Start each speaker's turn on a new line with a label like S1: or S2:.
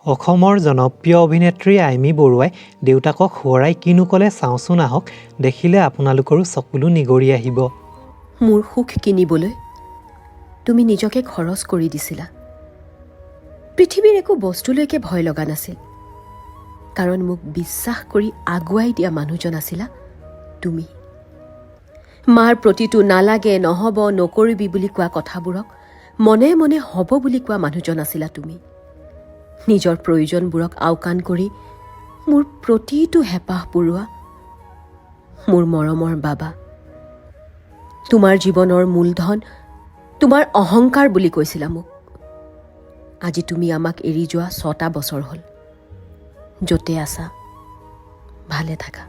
S1: অসমৰ জনপ্ৰিয় অভিনেত্ৰী আইমী বৰুৱাই দেউতাকক সোঁৱৰাই কিনো ক'লে চাওঁচোন আহক, দেখিলে আপোনালোকৰো চকুলো নিগৰি আহিব।
S2: মোৰ সুখ কিনিবলৈ তুমি নিজকে খৰচ কৰি দিছিলা। পৃথিৱীৰ একো বস্তুলৈকে ভয় লগা নাছিল, কাৰণ মোক বিশ্বাস কৰি আগুৱাই দিয়া মানুহজন আছিলা তুমি। মাৰ প্ৰতিটো নালাগে, নহ'ব, নকৰিবি বুলি কোৱা কথাবোৰক মনে মনে হ'ব বুলি কোৱা মানুহজন আছিলা তুমি। নিজৰ প্ৰয়োজনবোৰক আওকাণ কৰি মোৰ প্ৰতিটো হেঁপাহ পূৰোৱা মোৰ মৰমৰ বাবা। তোমাৰ জীৱনৰ মূলধন তোমাৰ অহংকাৰ বুলি কৈছিলা মোক। আজি তুমি আমাক এৰি যোৱা 6টা বছৰ হ'ল। য'তে আছা ভালে থাকা।